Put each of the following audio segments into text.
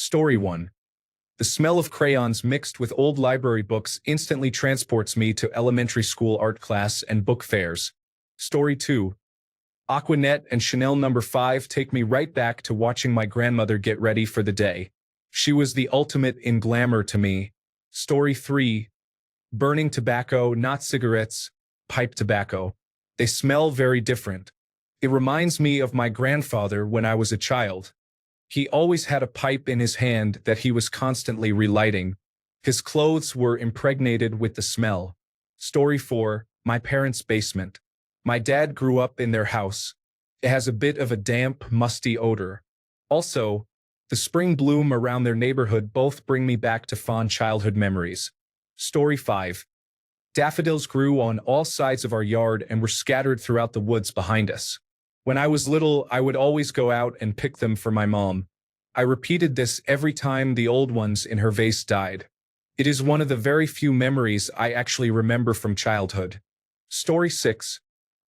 Story 1. The smell of crayons mixed with old library books instantly transports me to elementary school art class and book fairs. Story 2. Aquanet and Chanel No. 5 take me right back to watching my grandmother get ready for the day. She was the ultimate in glamour to me. Story 3. Burning tobacco, not cigarettes, pipe tobacco. They smell very different. It reminds me of my grandfather when I was a child. He always had a pipe in his hand that he was constantly relighting. His clothes were impregnated with the smell. Story 4. My parents' basement. My dad grew up in their house. It has a bit of a damp, musty odor. Also, the spring bloom around their neighborhood both bring me back to fond childhood memories. Story 5. Daffodils grew on all sides of our yard and were scattered throughout the woods behind us. When I was little, I would always go out and pick them for my mom. I repeated this every time the old ones in her vase died. It is one of the very few memories I actually remember from childhood. Story 6.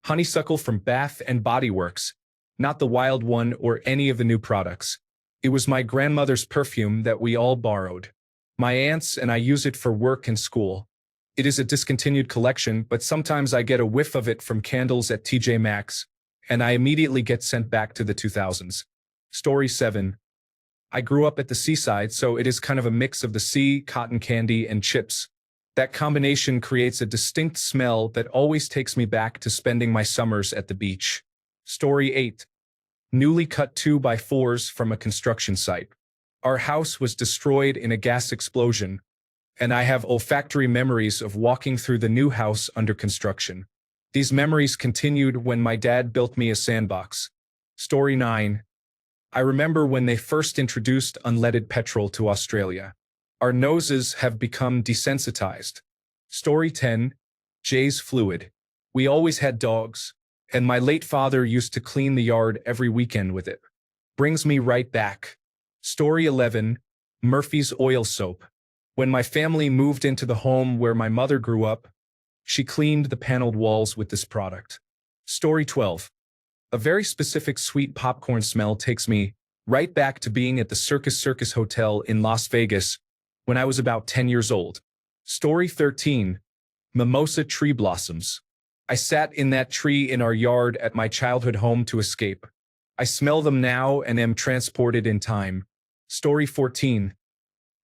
Honeysuckle from Bath and Body Works. Not the wild one or any of the new products. It was my grandmother's perfume that we all borrowed. My aunts and I use it for work and school. It is a discontinued collection, but sometimes I get a whiff of it from candles at TJ Maxx, and I immediately get sent back to the 2000s. Story 7. I grew up at the seaside, so it is kind of a mix of the sea, cotton candy, and chips. That combination creates a distinct smell that always takes me back to spending my summers at the beach. Story 8. Newly cut 2x4s from a construction site. Our house was destroyed in a gas explosion, and I have olfactory memories of walking through the new house under construction. These memories continued when my dad built me a sandbox. Story 9. I remember when they first introduced unleaded petrol to Australia. Our noses have become desensitized. Story 10. Jay's fluid. We always had dogs, and my late father used to clean the yard every weekend with it. Brings me right back. Story 11. Murphy's oil soap. When my family moved into the home where my mother grew up, she cleaned the paneled walls with this product. Story 12. A very specific sweet popcorn smell takes me right back to being at the Circus Hotel in Las Vegas when I was about 10 years old. Story 13. Mimosa tree blossoms. I sat in that tree in our yard at my childhood home to escape. I smell them now and am transported in time. Story 14.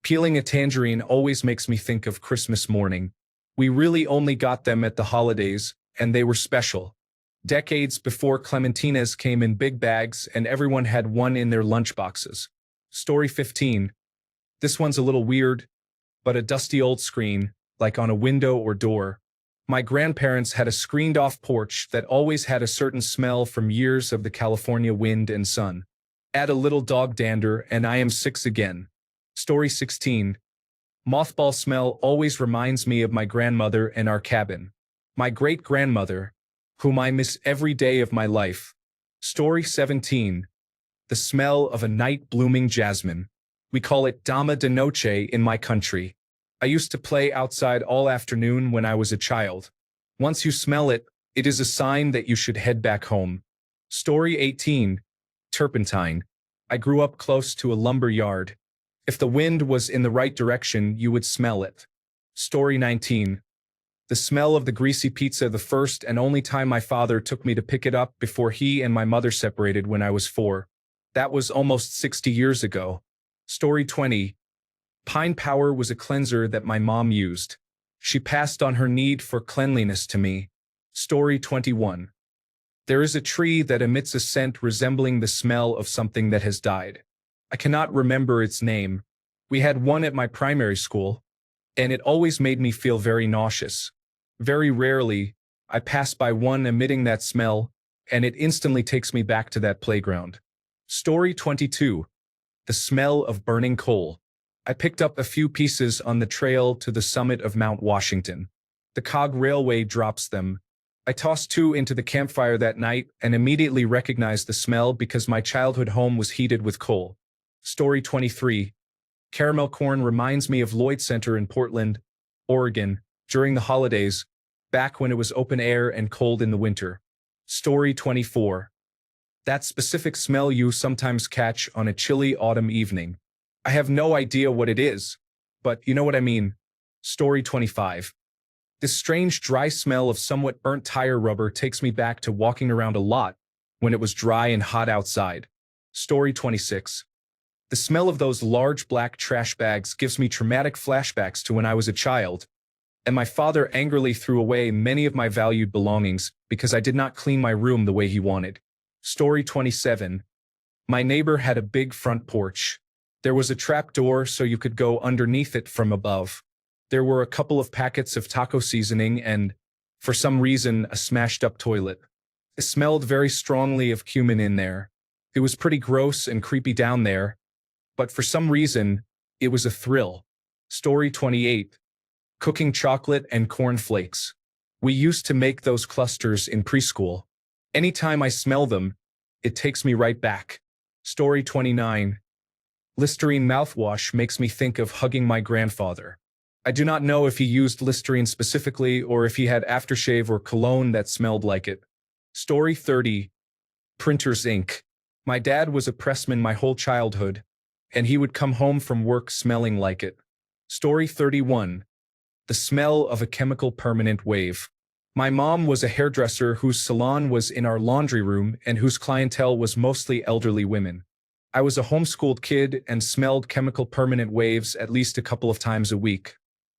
Peeling a tangerine always makes me think of Christmas morning. We really only got them at the holidays, and they were special. Decades before clementines came in big bags and everyone had one in their lunchboxes. Story 15. This one's a little weird, but a dusty old screen, like on a window or door. My grandparents had a screened-off porch that always had a certain smell from years of the California wind and sun. Add a little dog dander and I am 6 again. Story 16. Mothball smell always reminds me of my grandmother and our cabin. My great-grandmother, whom I miss every day of my life. Story 17. The smell of a night-blooming jasmine. We call it Dama de Noche in my country. I used to play outside all afternoon when I was a child. Once you smell it, it is a sign that you should head back home. Story 18. Turpentine. I grew up close to a lumber yard. If the wind was in the right direction, you would smell it. Story 19. The smell of the greasy pizza the first and only time my father took me to pick it up before he and my mother separated when I was 4. That was almost 60 years ago. Story 20. Pine Power was a cleanser that my mom used. She passed on her need for cleanliness to me. Story 21. There is a tree that emits a scent resembling the smell of something that has died. I cannot remember its name. We had one at my primary school, and it always made me feel very nauseous. Very rarely, I pass by one emitting that smell, and it instantly takes me back to that playground. Story 22. The smell of burning coal. I picked up a few pieces on the trail to the summit of Mount Washington. The cog railway drops them. I tossed 2 into the campfire that night and immediately recognized the smell because my childhood home was heated with coal. Story 23. Caramel corn reminds me of Lloyd Center in Portland, Oregon, during the holidays, back when it was open air and cold in the winter. Story 24. That specific smell you sometimes catch on a chilly autumn evening. I have no idea what it is, but you know what I mean. Story 25. This strange dry smell of somewhat burnt tire rubber takes me back to walking around a lot when it was dry and hot outside. Story 26. The smell of those large black trash bags gives me traumatic flashbacks to when I was a child, and my father angrily threw away many of my valued belongings because I did not clean my room the way he wanted. Story 27. My neighbor had a big front porch. There was a trap door so you could go underneath it from above. There were a couple of packets of taco seasoning and, for some reason, a smashed-up toilet. It smelled very strongly of cumin in there. It was pretty gross and creepy down there, but for some reason, it was a thrill. Story 28. Cooking chocolate and corn flakes. We used to make those clusters in preschool. Anytime I smell them, it takes me right back. Story 29. Listerine mouthwash makes me think of hugging my grandfather. I do not know if he used Listerine specifically or if he had aftershave or cologne that smelled like it. Story 30. Printer's ink. My dad was a pressman my whole childhood, and he would come home from work smelling like it. Story 31. The smell of a chemical permanent wave. My mom was a hairdresser whose salon was in our laundry room and whose clientele was mostly elderly women. I was a homeschooled kid and smelled chemical permanent waves at least a couple of times a week.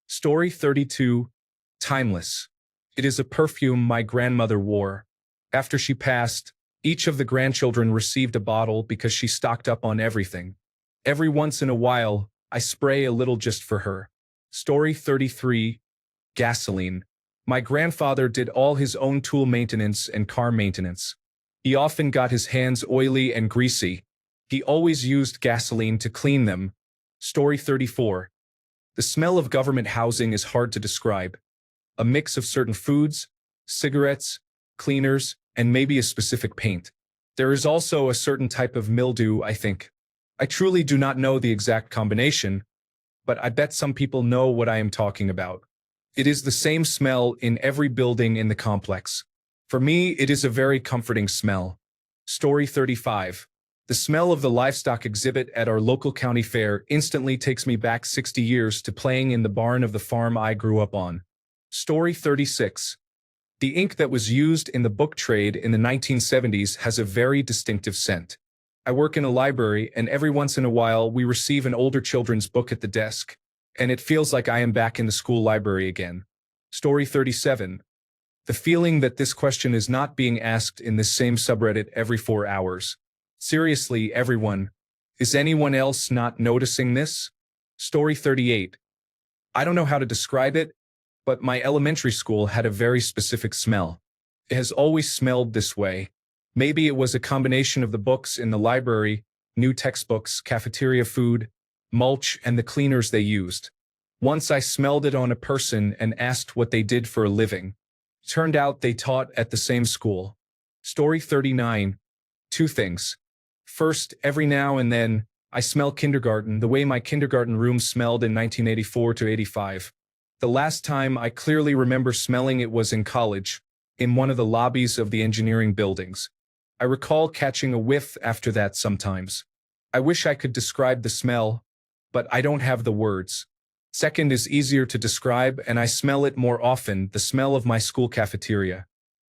Story 32. Timeless. It is a perfume my grandmother wore. After she passed, each of the grandchildren received a bottle because she stocked up on everything. Every once in a while, I spray a little just for her. Story 33. Gasoline. My grandfather did all his own tool maintenance and car maintenance. He often got his hands oily and greasy. He always used gasoline to clean them. Story 34. The smell of government housing is hard to describe. A mix of certain foods, cigarettes, cleaners, and maybe a specific paint. There is also a certain type of mildew, I think. I truly do not know the exact combination, but I bet some people know what I am talking about. It is the same smell in every building in the complex. For me, it is a very comforting smell. Story 35. The smell of the livestock exhibit at our local county fair instantly takes me back 60 years to playing in the barn of the farm I grew up on. Story 36. The ink that was used in the book trade in the 1970s has a very distinctive scent. I work in a library, and every once in a while we receive an older children's book at the desk, and it feels like I am back in the school library again. Story 37. The feeling that this question is not being asked in this same subreddit every 4 hours. Seriously, everyone. Is anyone else not noticing this? Story 38. I don't know how to describe it, but my elementary school had a very specific smell. It has always smelled this way. Maybe it was a combination of the books in the library, new textbooks, cafeteria food, mulch, and the cleaners they used. Once I smelled it on a person and asked what they did for a living. Turned out they taught at the same school. Story 39. 2 things. First, every now and then, I smell kindergarten the way my kindergarten room smelled in 1984 to 85. The last time I clearly remember smelling it was in college, in one of the lobbies of the engineering buildings. I recall catching a whiff after that sometimes. I wish I could describe the smell, but I don't have the words. Second is easier to describe, and I smell it more often, the smell of my school cafeteria.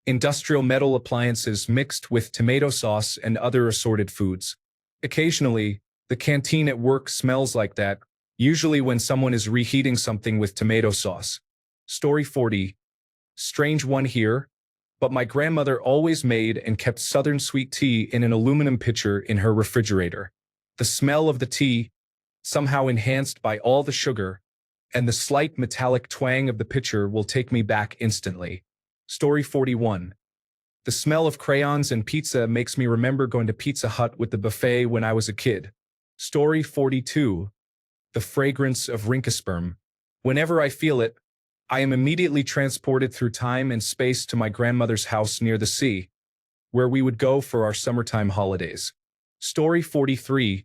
Industrial metal appliances mixed with tomato sauce and other assorted foods. Occasionally, the canteen at work smells like that, usually when someone is reheating something with tomato sauce. Story 40. Strange one here, but my grandmother always made and kept Southern sweet tea in an aluminum pitcher in her refrigerator. The smell of the tea, somehow enhanced by all the sugar, and the slight metallic twang of the pitcher will take me back instantly. Story 41. The smell of crayons and pizza makes me remember going to Pizza Hut with the buffet when I was a kid. Story 42. The fragrance of rinkesperm. Whenever I feel it, I am immediately transported through time and space to my grandmother's house near the sea, where we would go for our summertime holidays. Story 43.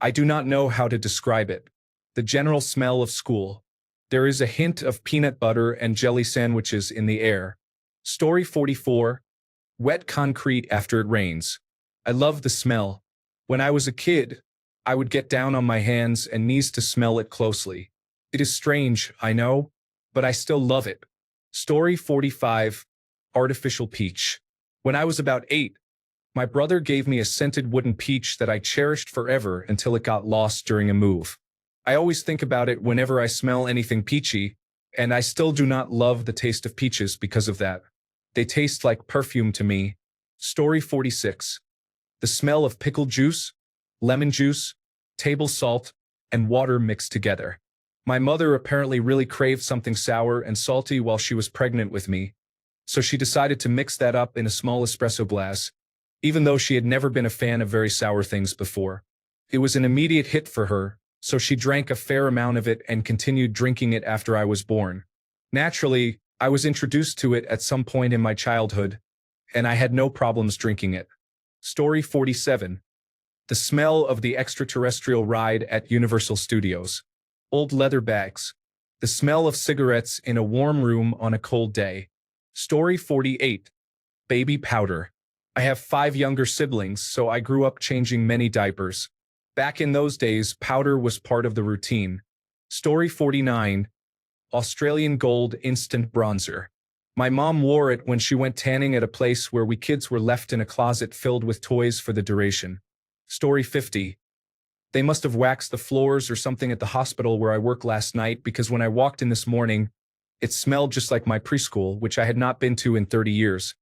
I do not know how to describe it. The general smell of school. There is a hint of peanut butter and jelly sandwiches in the air. Story 44. Wet concrete after it rains. I love the smell. When I was a kid, I would get down on my hands and knees to smell it closely. It is strange, I know, but I still love it. Story 45. Artificial Peach. When I was about 8, my brother gave me a scented wooden peach that I cherished forever until it got lost during a move. I always think about it whenever I smell anything peachy, and I still do not love the taste of peaches because of that. They taste like perfume to me. Story 46. The smell of pickle juice, lemon juice, table salt, and water mixed together. My mother apparently really craved something sour and salty while she was pregnant with me, so she decided to mix that up in a small espresso glass, even though she had never been a fan of very sour things before. It was an immediate hit for her, so she drank a fair amount of it and continued drinking it after I was born. Naturally, I was introduced to it at some point in my childhood, and I had no problems drinking it. Story 47. The smell of the extraterrestrial ride at Universal Studios. Old leather bags. The smell of cigarettes in a warm room on a cold day. Story 48. Baby powder. I have 5 younger siblings, so I grew up changing many diapers. Back in those days, powder was part of the routine. Story 49. Australian Gold Instant Bronzer. My mom wore it when she went tanning at a place where we kids were left in a closet filled with toys for the duration. Story 50. They must have waxed the floors or something at the hospital where I work last night because when I walked in this morning, it smelled just like my preschool, which I had not been to in 30 years.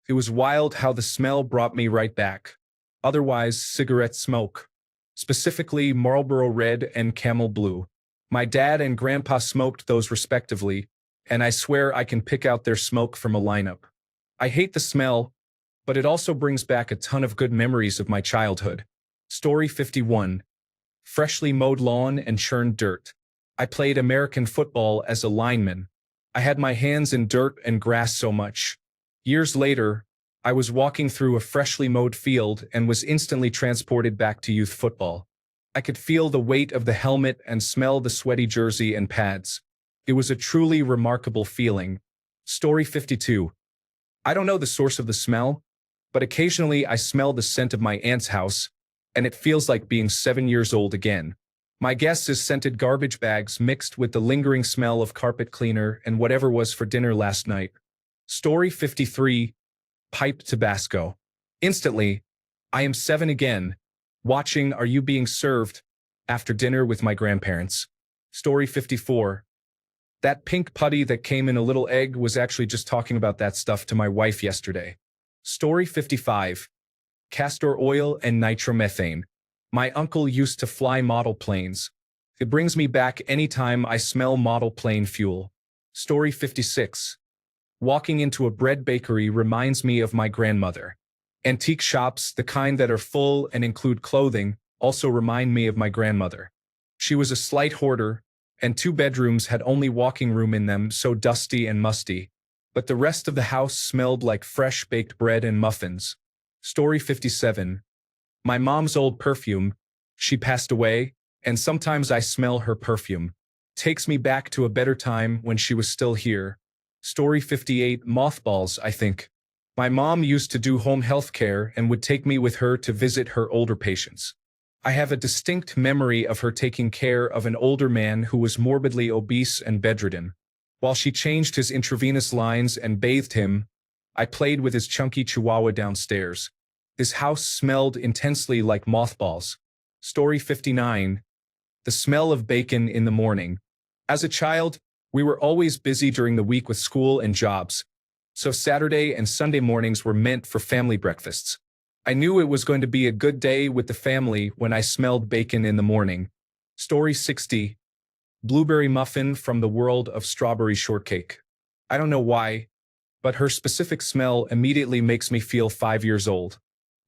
It was wild how the smell brought me right back. Otherwise, cigarette smoke. Specifically Marlboro Red and Camel Blue. My dad and grandpa smoked those respectively, and I swear I can pick out their smoke from a lineup. I hate the smell, but it also brings back a ton of good memories of my childhood. Story 51. Freshly mowed lawn and churned dirt. I played American football as a lineman. I had my hands in dirt and grass so much. Years later, I was walking through a freshly mowed field and was instantly transported back to youth football. I could feel the weight of the helmet and smell the sweaty jersey and pads. It was a truly remarkable feeling. Story 52. I don't know the source of the smell, but occasionally I smell the scent of my aunt's house, and it feels like being 7 years old again. My guess is scented garbage bags mixed with the lingering smell of carpet cleaner and whatever was for dinner last night. Story 53. Pipe Tabasco. Instantly, I am 7 again, watching Are You Being Served after dinner with my grandparents. Story 54. That pink putty that came in a little egg was actually just talking about that stuff to my wife yesterday. Story 55. Castor oil and nitromethane. My uncle used to fly model planes. It brings me back anytime I smell model plane fuel. Story 56. Walking into a bread bakery reminds me of my grandmother. Antique shops, the kind that are full and include clothing, also remind me of my grandmother. She was a slight hoarder, and 2 bedrooms had only walking room in them, so dusty and musty. But the rest of the house smelled like fresh baked bread and muffins. Story 57. My mom's old perfume. She passed away, and sometimes I smell her perfume. Takes me back to a better time when she was still here. Story 58. Mothballs, I think. My mom used to do home health care and would take me with her to visit her older patients. I have a distinct memory of her taking care of an older man who was morbidly obese and bedridden. While she changed his intravenous lines and bathed him, I played with his chunky chihuahua downstairs. His house smelled intensely like mothballs. Story 59. The smell of bacon in the morning. As a child, we were always busy during the week with school and jobs, so Saturday and Sunday mornings were meant for family breakfasts. I knew it was going to be a good day with the family when I smelled bacon in the morning. Story 60. Blueberry muffin from the world of strawberry shortcake. I don't know why, but her specific smell immediately makes me feel 5 years old.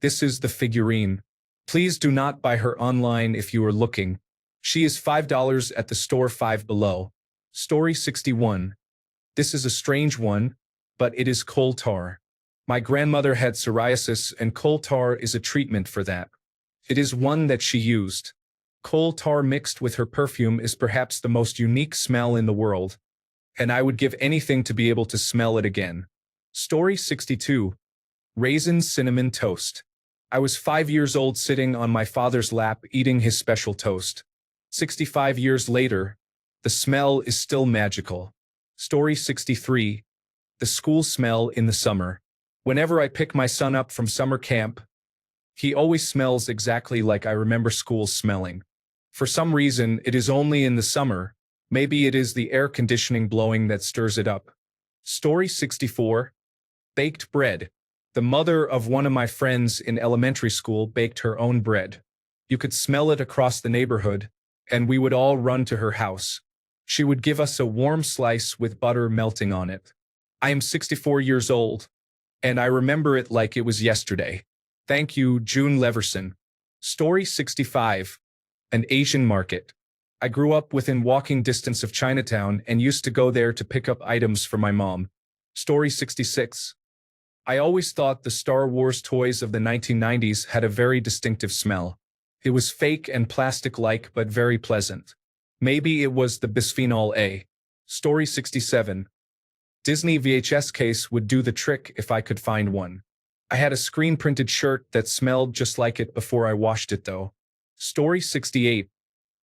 This is the figurine. Please do not buy her online if you are looking. She is $5 at the store 5 below. Story 61. This is a strange one, but it is coal tar. My grandmother had psoriasis, and coal tar is a treatment for that. It is one that she used. Coal tar mixed with her perfume is perhaps the most unique smell in the world, and I would give anything to be able to smell it again. Story 62. Raisin cinnamon toast. I was 5 years old sitting on my father's lap eating his special toast. 65 years later, the smell is still magical. Story 63. The school smell in the summer. Whenever I pick my son up from summer camp, he always smells exactly like I remember school smelling. For some reason, it is only in the summer. Maybe it is the air conditioning blowing that stirs it up. Story 64. Baked bread. The mother of one of my friends in elementary school baked her own bread. You could smell it across the neighborhood, and we would all run to her house. She would give us a warm slice with butter melting on it. I am 64 years old, and I remember it like it was yesterday. Thank you, June Leverson. Story 65. An Asian market. I grew up within walking distance of Chinatown and used to go there to pick up items for my mom. Story 66. I always thought the Star Wars toys of the 1990s had a very distinctive smell. It was fake and plastic-like but very pleasant. Maybe it was the bisphenol A. Story 67. Disney VHS case would do the trick if I could find one. I had a screen-printed shirt that smelled just like it before I washed it though. Story 68.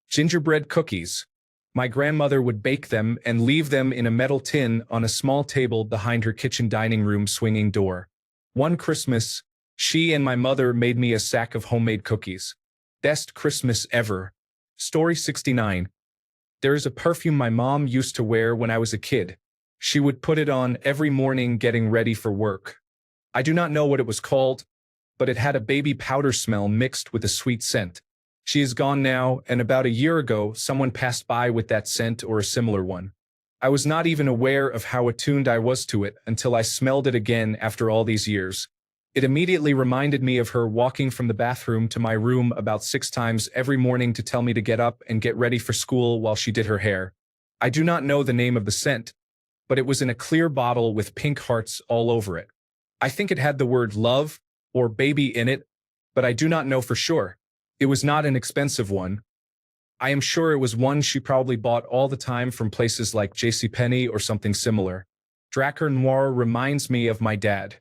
Gingerbread cookies. My grandmother would bake them and leave them in a metal tin on a small table behind her kitchen dining room swinging door. One Christmas, she and my mother made me a sack of homemade cookies. Best Christmas ever. Story 69. There is a perfume my mom used to wear when I was a kid. She would put it on every morning getting ready for work. I do not know what it was called, but it had a baby powder smell mixed with a sweet scent. She is gone now, and about a year ago, someone passed by with that scent or a similar one. I was not even aware of how attuned I was to it until I smelled it again after all these years. It immediately reminded me of her walking from the bathroom to my room about 6 times every morning to tell me to get up and get ready for school while she did her hair. I do not know the name of the scent, but it was in a clear bottle with pink hearts all over it. I think it had the word love or baby in it, but I do not know for sure. It was not an expensive one. I am sure it was one she probably bought all the time from places like JCPenney or something similar. Drakkar Noir reminds me of my dad.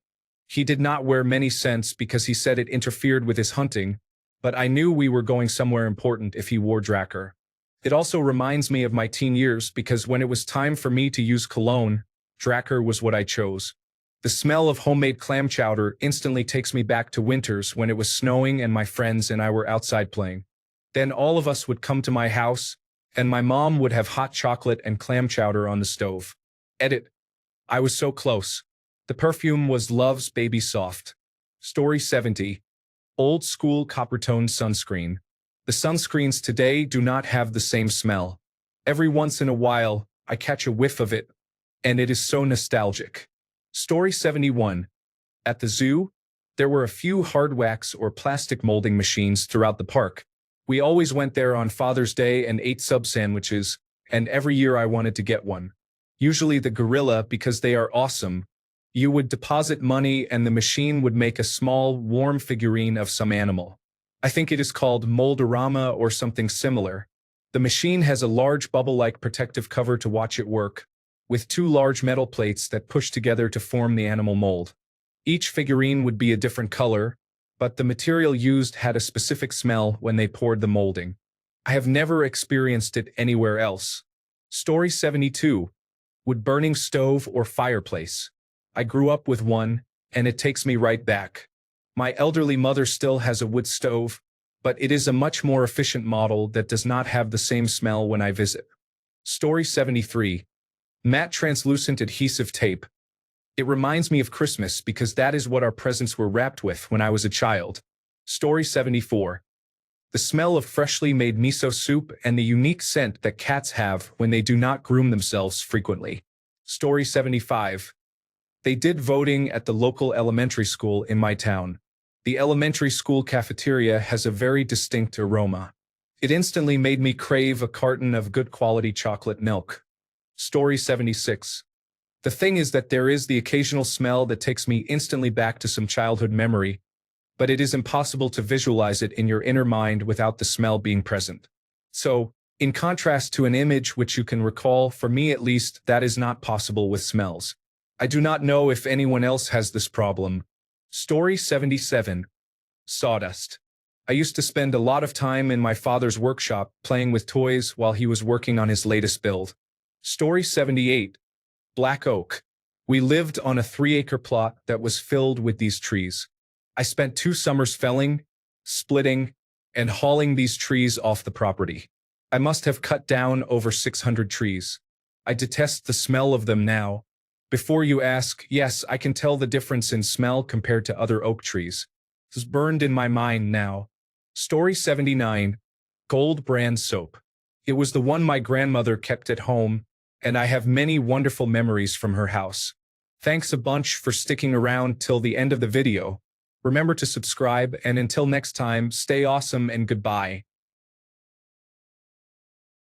He did not wear many scents because he said it interfered with his hunting, but I knew we were going somewhere important if he wore Drakkar. It also reminds me of my teen years because when it was time for me to use cologne, Drakkar was what I chose. The smell of homemade clam chowder instantly takes me back to winters when it was snowing and my friends and I were outside playing. Then all of us would come to my house, and my mom would have hot chocolate and clam chowder on the stove. Edit. I was so close. The perfume was Love's Baby Soft. Story 70. Old school copper-toned sunscreen. The sunscreens today do not have the same smell. Every once in a while, I catch a whiff of it, and it is so nostalgic. Story 71. At the zoo, there were a few hard wax or plastic molding machines throughout the park. We always went there on Father's Day and ate sub sandwiches, and every year I wanted to get one. Usually the gorilla because they are awesome. You would deposit money and the machine would make a small, warm figurine of some animal. I think it is called Moldorama or something similar. The machine has a large bubble-like protective cover to watch it work, with 2 large metal plates that push together to form the animal mold. Each figurine would be a different color, but the material used had a specific smell when they poured the molding. I have never experienced it anywhere else. Story 72. Wood burning stove or fireplace. I grew up with one, and it takes me right back. My elderly mother still has a wood stove, but it is a much more efficient model that does not have the same smell when I visit. Story 73. Matte translucent adhesive tape. It reminds me of Christmas because that is what our presents were wrapped with when I was a child. Story 74. The smell of freshly made miso soup and the unique scent that cats have when they do not groom themselves frequently. Story 75. They did voting at the local elementary school in my town. The elementary school cafeteria has a very distinct aroma. It instantly made me crave a carton of good quality chocolate milk. Story 76. The thing is that there is the occasional smell that takes me instantly back to some childhood memory, but it is impossible to visualize it in your inner mind without the smell being present. So, in contrast to an image which you can recall, for me at least, that is not possible with smells. I do not know if anyone else has this problem. Story 77. Sawdust. I used to spend a lot of time in my father's workshop playing with toys while he was working on his latest build. Story 78. Black Oak. We lived on a 3-acre plot that was filled with these trees. I spent 2 summers felling, splitting, and hauling these trees off the property. I must have cut down over 600 trees. I detest the smell of them now. Before you ask, yes, I can tell the difference in smell compared to other oak trees. This is burned in my mind now. Story 79. Gold brand soap. It was the one my grandmother kept at home, and I have many wonderful memories from her house. Thanks a bunch for sticking around till the end of the video. Remember to subscribe, and until next time, stay awesome and goodbye.